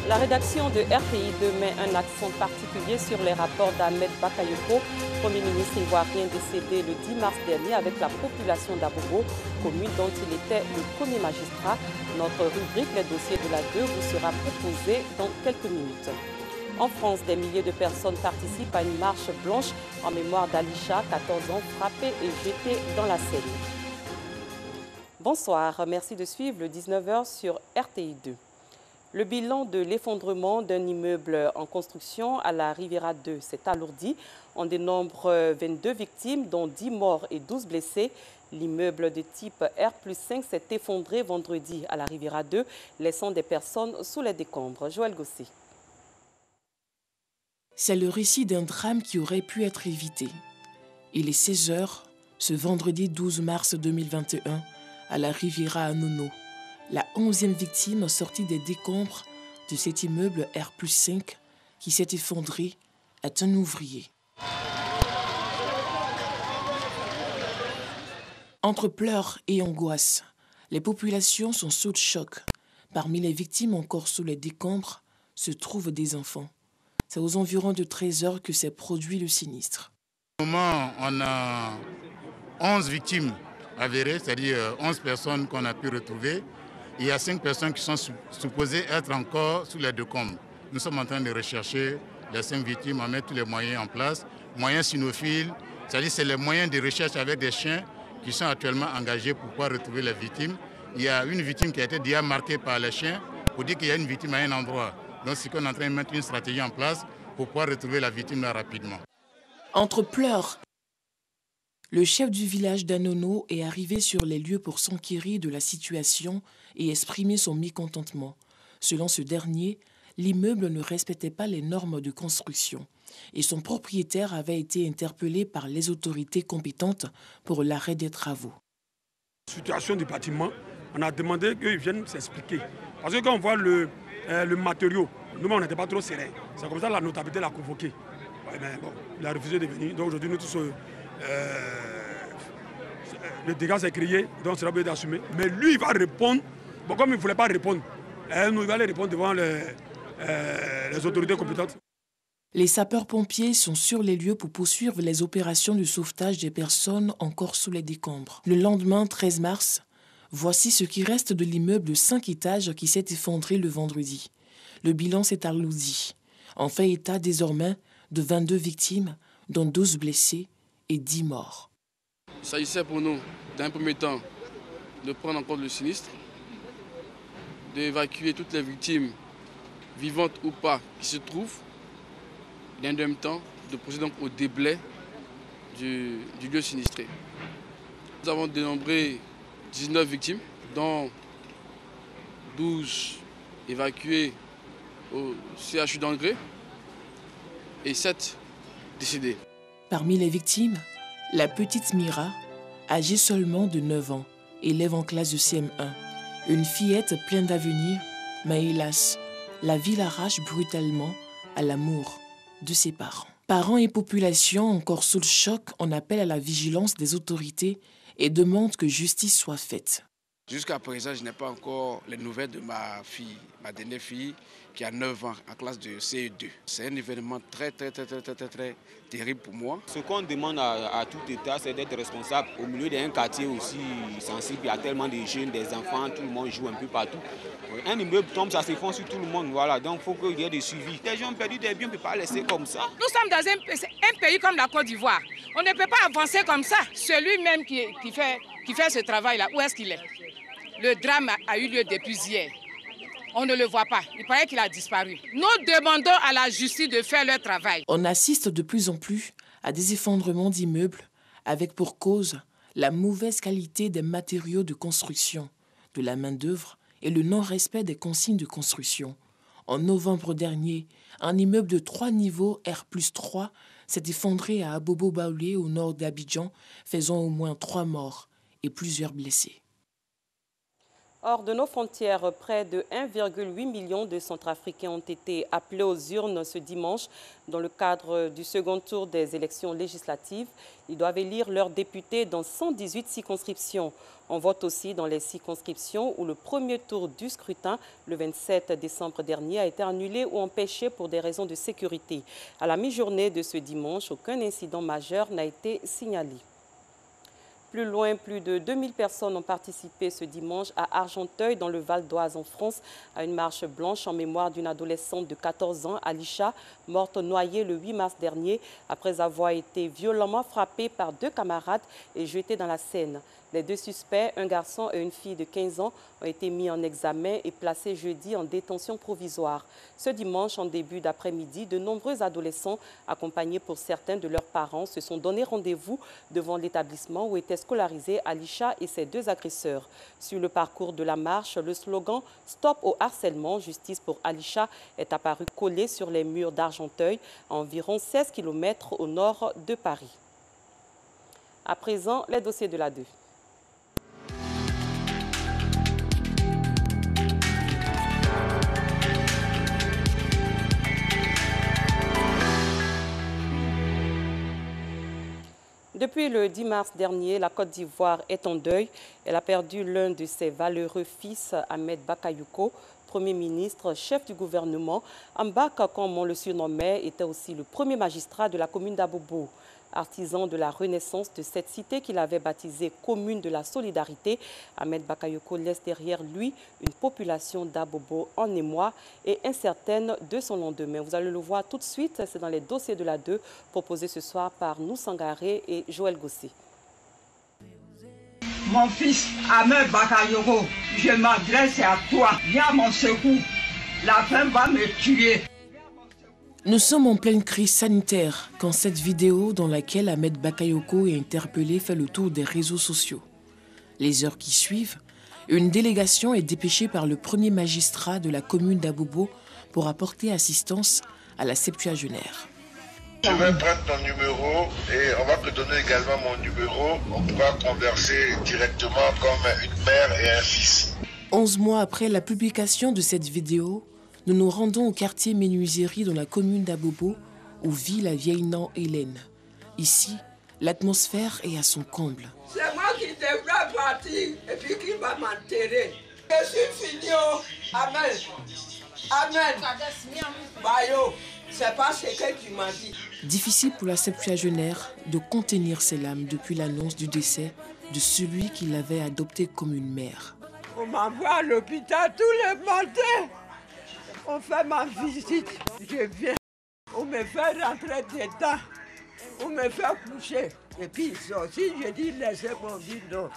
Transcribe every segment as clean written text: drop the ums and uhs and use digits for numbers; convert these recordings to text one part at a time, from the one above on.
La rédaction de RTI2 met un accent particulier sur les rapports d'Ahmed Bakayoko, Premier ministre ivoirien décédé le 10 mars dernier avec la population d'Abobo, commune dont il était le premier magistrat. Notre rubrique Les dossiers de la 2 vous sera proposée dans quelques minutes. En France, des milliers de personnes participent à une marche blanche en mémoire d'Alisha, 14 ans, frappé et jeté dans la Seine. Bonsoir, merci de suivre le 19h sur RTI2. Le bilan de l'effondrement d'un immeuble en construction à la Riviera 2 s'est alourdi. On dénombre 22 victimes, dont 10 morts et 12 blessés. L'immeuble de type R+5 s'est effondré vendredi à la Riviera 2, laissant des personnes sous les décombres. Joël Gossé. C'est le récit d'un drame qui aurait pu être évité. Il est 16 h, ce vendredi 12 mars 2021, à la Riviera à Nono. La 11e victime sortie des décombres de cet immeuble R+5 qui s'est effondré est un ouvrier. Entre pleurs et angoisse, les populations sont sous le choc. Parmi les victimes encore sous les décombres se trouvent des enfants. C'est aux environs de 13 h que s'est produit le sinistre. Au moment, on a 11 victimes avérées, c'est-à-dire 11 personnes qu'on a pu retrouver. Il y a 5 personnes qui sont supposées être encore sous les décombres. Nous sommes en train de rechercher les 5 victimes, en mettre tous les moyens en place. Moyens cynophiles, c'est-à-dire c'est les moyens de recherche avec des chiens qui sont actuellement engagés pour pouvoir retrouver les victimes. Il y a une victime qui a été déjà marquée par les chiens pour dire qu'il y a une victime à un endroit. Donc c'est qu'on est en train de mettre une stratégie en place pour pouvoir retrouver la victime là rapidement. Entre pleurs, le chef du village d'Anono est arrivé sur les lieux pour s'enquérir de la situation et exprimer son mécontentement. Selon ce dernier, l'immeuble ne respectait pas les normes de construction et son propriétaire avait été interpellé par les autorités compétentes pour l'arrêt des travaux. La situation du bâtiment, on a demandé qu'ils viennent s'expliquer. Parce que quand on voit le matériau, nous on n'était pas trop sereins. C'est comme ça que la notabilité l'a convoqué. Ouais, mais bon, il a refusé de venir. Donc aujourd'hui, nous tous, le dégât s'est créé, donc c'est obligé d'assumer. Mais lui, il va répondre. Bon, comme il ne voulait pas répondre, nous, il va aller répondre devant les autorités compétentes. Les sapeurs-pompiers sont sur les lieux pour poursuivre les opérations de sauvetage des personnes encore sous les décombres. Le lendemain, 13 mars, voici ce qui reste de l'immeuble de 5 étages qui s'est effondré le vendredi. Le bilan s'est alourdi. On fait état désormais de 22 victimes, dont 12 blessés et 10 morts. Il s'agissait pour nous, d'un premier temps, de prendre en compte le sinistre, d'évacuer toutes les victimes, vivantes ou pas, qui se trouvent, et d'un deuxième temps, de procéder donc au déblai du lieu sinistré. Nous avons dénombré 19 victimes, dont 12 évacuées au CHU d'Angré et 7 décédés. Parmi les victimes, la petite Mira, âgée seulement de 9 ans, élève en classe de CM1. Une fillette pleine d'avenir, mais hélas, la vie l'arrache brutalement à l'amour de ses parents. Parents et population encore sous le choc, on appelle à la vigilance des autorités et demande que justice soit faite. Jusqu'à présent, je n'ai pas encore les nouvelles de ma fille, ma dernière fille, qui a 9 ans, en classe de CE2. C'est un événement très terrible pour moi. Ce qu'on demande à tout État, c'est d'être responsable. Au milieu d'un quartier aussi sensible, il y a tellement de jeunes, des enfants, tout le monde joue un peu partout. Un immeuble tombe, ça s'effondre sur tout le monde. Voilà. Donc il faut qu'il y ait des suivis. Les gens ont perdu des biens, on ne peut pas laisser comme ça. Nous sommes dans un pays comme la Côte d'Ivoire. On ne peut pas avancer comme ça. Celui-même qui fait ce travail-là, où est-ce qu'il est? Le drame a eu lieu depuis hier. On ne le voit pas. Il paraît qu'il a disparu. Nous demandons à la justice de faire leur travail. On assiste de plus en plus à des effondrements d'immeubles avec pour cause la mauvaise qualité des matériaux de construction, de la main-d'œuvre et le non-respect des consignes de construction. En novembre dernier, un immeuble de 3 niveaux R+3 s'est effondré à Abobo-Baoulé au nord d'Abidjan, faisant au moins 3 morts et plusieurs blessés. Hors de nos frontières, près de 1,8 million de Centrafricains ont été appelés aux urnes ce dimanche dans le cadre du second tour des élections législatives. Ils doivent élire leurs députés dans 118 circonscriptions. On vote aussi dans les circonscriptions où le premier tour du scrutin, le 27 décembre dernier, a été annulé ou empêché pour des raisons de sécurité. À la mi-journée de ce dimanche, aucun incident majeur n'a été signalé. Plus loin, plus de 2000 personnes ont participé ce dimanche à Argenteuil, dans le Val d'Oise en France, à une marche blanche en mémoire d'une adolescente de 14 ans, Alisha, morte noyée le 8 mars dernier après avoir été violemment frappée par 2 camarades et jetée dans la Seine. Les 2 suspects, un garçon et une fille de 15 ans, ont été mis en examen et placés jeudi en détention provisoire. Ce dimanche, en début d'après-midi, de nombreux adolescents, accompagnés pour certains de leurs parents, se sont donné rendez-vous devant l'établissement où étaient scolarisés Alisha et ses 2 agresseurs. Sur le parcours de la marche, le slogan « Stop au harcèlement, justice pour Alisha » est apparu collé sur les murs d'Argenteuil, à environ 16 km au nord de Paris. À présent, les dossiers de la 2. Depuis le 10 mars dernier, la Côte d'Ivoire est en deuil. Elle a perdu l'un de ses valeureux fils, Ahmed Bakayoko, Premier ministre, chef du gouvernement. Mbaka, comme on le surnommait, était aussi le premier magistrat de la commune d'Abobo. Artisan de la renaissance de cette cité qu'il avait baptisée commune de la solidarité, Ahmed Bakayoko laisse derrière lui une population d'Abobo en émoi et incertaine de son lendemain. Vous allez le voir tout de suite, c'est dans les dossiers de la 2 proposés ce soir par Noussangaré et Joël Gossé. Mon fils Ahmed Bakayoko, je m'adresse à toi, viens à mon secours, la faim va me tuer. Nous sommes en pleine crise sanitaire quand cette vidéo dans laquelle Ahmed Bakayoko est interpellé fait le tour des réseaux sociaux. Les heures qui suivent, une délégation est dépêchée par le premier magistrat de la commune d'Abobo pour apporter assistance à la septuagénaire. Je vais prendre ton numéro et on va te donner également mon numéro. On pourra converser directement comme une mère et un fils. 11 mois après la publication de cette vidéo, nous nous rendons au quartier Menuiserie dans la commune d'Abobo où vit la vieille nan Hélène. Ici, l'atmosphère est à son comble. C'est moi qui devrais partir et puis qui va m'enterrer. Je suis fini. Amen. Amen. Bayo, c'est pas ce que tu m'as dit. Difficile pour la septuagénaire de contenir ses larmes depuis l'annonce du décès de celui qui l'avait adopté comme une mère. On m'envoie à l'hôpital tous les matins. On fait ma visite, je viens, on me fait rentrer dedans, on me fait coucher. Et puis aussi, je dis, laissez-moi vivre. Non.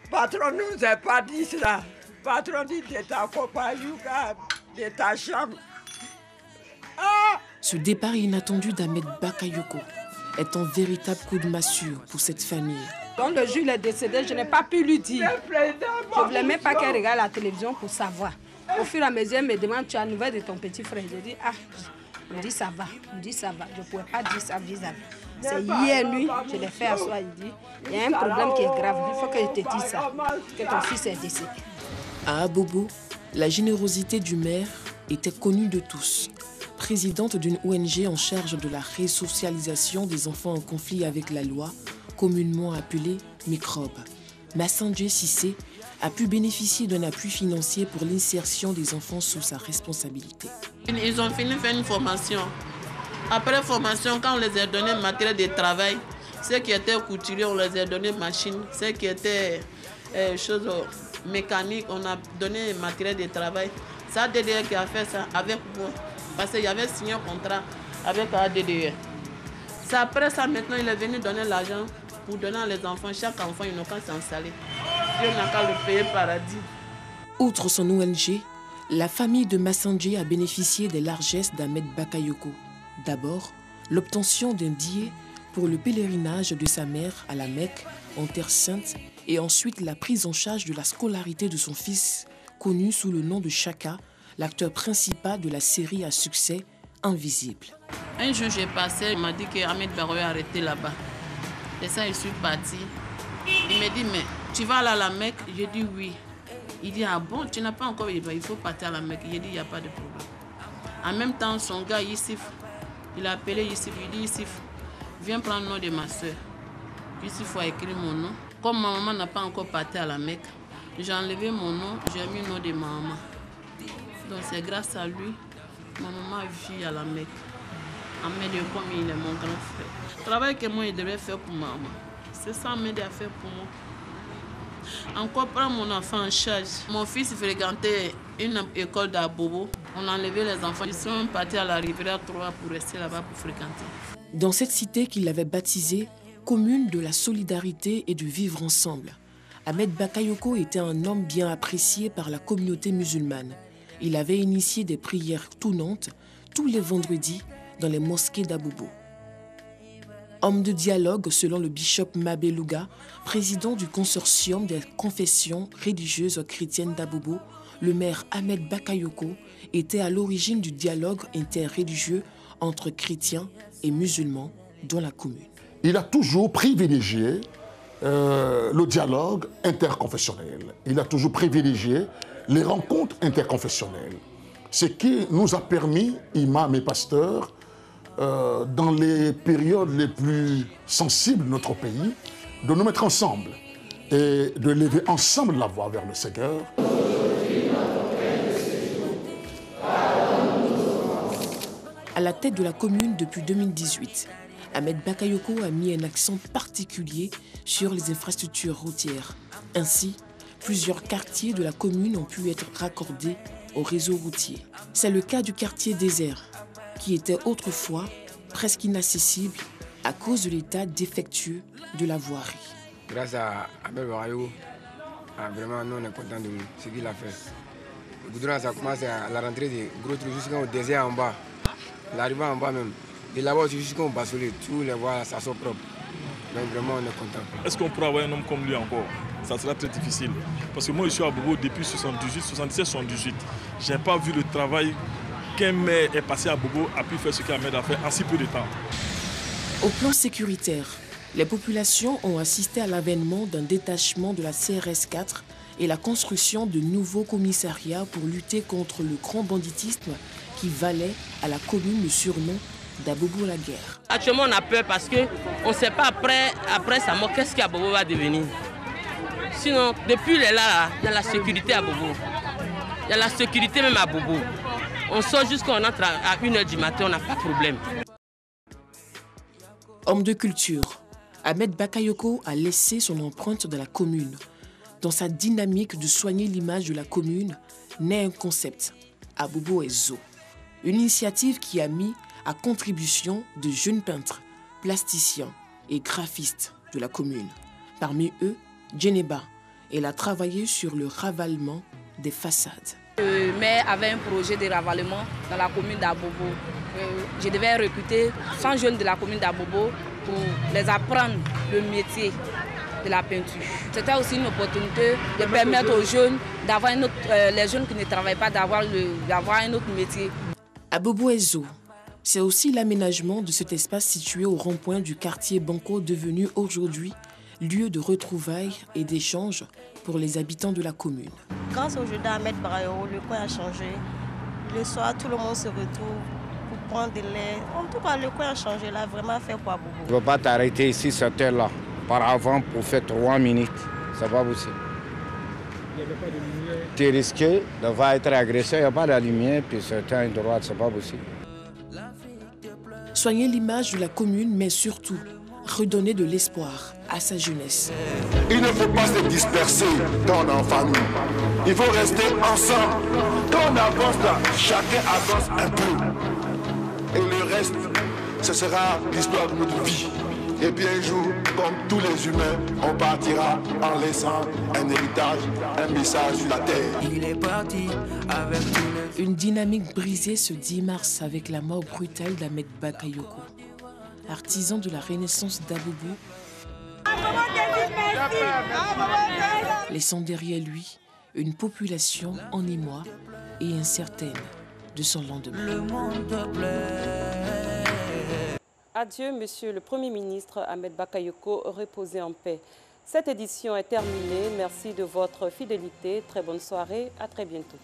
Patron nous a pas dit cela. Patron dit de ta compagnie, de ta chambre. Ah! Ce départ inattendu d'Ahmed Bakayoko est un véritable coup de massue pour cette famille. Quand le jour il est décédé, je n'ai pas pu lui dire. Je ne voulais même pas qu'elle regarde la télévision pour savoir. Au fur et à mesure, elle me demande, tu as une nouvelle de ton petit frère? Je dis, ah, il me dit, ça va. Il me dit, ça va. Je ne pouvais pas dire ça vis-à-vis. C'est hier nuit, je l'ai fait asseoir. Il dit, il y a un problème qui est grave. Il faut que je te dise ça, que ton fils est décédé. À Abobo, la générosité du maire était connue de tous. Présidente d'une ONG en charge de la résocialisation des enfants en conflit avec la loi, communément appelée Microbe, Massanjé Sissé a pu bénéficier d'un appui financier pour l'insertion des enfants sous sa responsabilité. Ils ont fini de faire une formation. Après formation, quand on les a donné matériel de travail, ceux qui étaient couturiers, on les a donné machines. Ceux qui étaient choses mécaniques, on a donné matériel de travail. C'est ADDE qui a fait ça avec moi. Parce qu'il y avait signé un contrat avec ADDE. C'est après ça, maintenant, il est venu donner l'argent pour donner à les enfants. Chaque enfant, il n'a qu'à s'installer. Dieu n'a qu'à le payer paradis. Outre son ONG, la famille de Massanjé a bénéficié des largesses d'Ahmed Bakayoko. D'abord, l'obtention d'un billet pour le pèlerinage de sa mère à la Mecque, en Terre Sainte, et ensuite la prise en charge de la scolarité de son fils, connu sous le nom de Chaka, l'acteur principal de la série à succès Invisible. Un jour, j'ai passé, il m'a dit qu'Ahmed Bakayoko est arrêté là-bas. Et ça, je suis partie. Il m'a dit, mais tu vas aller à la Mecque? J'ai dit oui. Il dit, ah bon, tu n'as pas encore, il faut partir à la Mecque. Il dit, il n'y a pas de problème. En même temps, son gars, Yissif, il a appelé Yissif, il dit, Yissif, viens prendre le nom de ma soeur. Yissif a écrit mon nom. Comme ma maman n'a pas encore parti à la Mecque, j'ai enlevé mon nom, j'ai mis le nom de ma maman. Donc c'est grâce à lui, ma maman vit à la Mecque. Ahmed, comme il est mon grand frère. Le travail que moi, je devrais faire pour ma maman, c'est ça Ahmed a fait pour moi. Encore prendre mon enfant en charge. Mon fils fréquentait une école d'Abobo. On a enlevé les enfants. Ils sont partis à la Rivière 3 pour rester là-bas pour fréquenter. Dans cette cité qu'il avait baptisée commune de la solidarité et du vivre ensemble, Ahmed Bakayoko était un homme bien apprécié par la communauté musulmane. Il avait initié des prières tournantes tous les vendredis dans les mosquées d'Abobo. Homme de dialogue selon le bishop Mabé Louga, président du consortium des confessions religieuses chrétiennes d'Abobo, le maire Ahmed Bakayoko était à l'origine du dialogue interreligieux entre chrétiens et musulmans dans la commune. Il a toujours privilégié le dialogue interconfessionnel. Il a toujours privilégié les rencontres interconfessionnelles. Ce qui nous a permis, imams et pasteurs, dans les périodes les plus sensibles de notre pays, de nous mettre ensemble et de lever ensemble la voix vers le Seigneur. À la tête de la commune depuis 2018, Ahmed Bakayoko a mis un accent particulier sur les infrastructures routières. Ainsi, plusieurs quartiers de la commune ont pu être raccordés au réseau routier. C'est le cas du quartier désert, qui était autrefois presque inaccessible à cause de l'état défectueux de la voirie. Grâce à Ahmed Bakayoko, vraiment nous on est contents de ce qu'il a fait. Le goudron ça commence à la rentrée des gros trucs jusqu'au désert en bas, l'arrivée en bas même. Et là-bas jusqu'au Bassolé, tous les voies ça sont propres. Donc vraiment on est contents. Est-ce qu'on pourra avoir un homme comme lui encore? Ça sera très difficile. Parce que moi je suis à Bobo depuis 78, 77, 78. Je n'ai pas vu le travail qu'un maire est passé à Bobo a pu faire ce qu'Ahmed a fait en si peu de temps. Au plan sécuritaire, les populations ont assisté à l'avènement d'un détachement de la CRS 4 et la construction de nouveaux commissariats pour lutter contre le grand banditisme qui valait à la commune le surnom d'Abobo la guerre. Actuellement on a peur parce qu'on ne sait pas après sa mort qu'est-ce qu'Abobo va devenir. Sinon, depuis il est là, il y a la sécurité à Bobo. Il y a la sécurité même à Bobo. On sort jusqu'à on entre à 1h du matin, on n'a pas de problème. Homme de culture, Ahmed Bakayoko a laissé son empreinte dans la commune. Dans sa dynamique de soigner l'image de la commune, naît un concept, Abobo Ezo. Une initiative qui a mis à contribution de jeunes peintres, plasticiens et graphistes de la commune. Parmi eux, Djeneba. Elle a travaillé sur le ravalement des façades. Le maire avait un projet de ravalement dans la commune d'Abobo. Je devais recruter 100 jeunes de la commune d'Abobo pour les apprendre le métier de la peinture. C'était aussi une opportunité de permettre aux jeunes d'avoir les jeunes qui ne travaillent pas d'avoir un autre métier. Abobo Ezo, c'est aussi l'aménagement de cet espace situé au rond-point du quartier Banco, devenu aujourd'hui lieu de retrouvailles et d'échanges pour les habitants de la commune. Grâce au jeu d'Ahmed Bakayoko, le coin a changé. Le soir, tout le monde se retrouve pour prendre de l'air. En tout cas, le coin a changé, là, vraiment fait pour Abobo. Tu ne peux pas t'arrêter ici, cette heure-là, par avant pour faire 3 minutes. C'est pas possible. Il n'y avait pas de lumière. Tu es risqué de être agressé, il n'y a pas de lumière, puis certains droits, c'est pas possible. Soigner l'image de la commune, mais surtout redonner de l'espoir à sa jeunesse. Il ne faut pas se disperser dans en famille. Il faut rester ensemble. Quand on avance là, chacun avance un peu. Et le reste, ce sera l'histoire de notre vie. Et puis un jour, comme tous les humains, on partira en laissant un héritage, un message sur la terre. Il est parti avec tous les... Une dynamique brisée ce 10 mars avec la mort brutale d'Ahmed Bakayoko. Artisan de la renaissance d'Abobo, laissant derrière lui une population en émoi et incertaine de son lendemain. Le monde te plaît. Adieu, monsieur le Premier ministre Ahmed Bakayoko, reposez en paix. Cette édition est terminée. Merci de votre fidélité. Très bonne soirée. À très bientôt.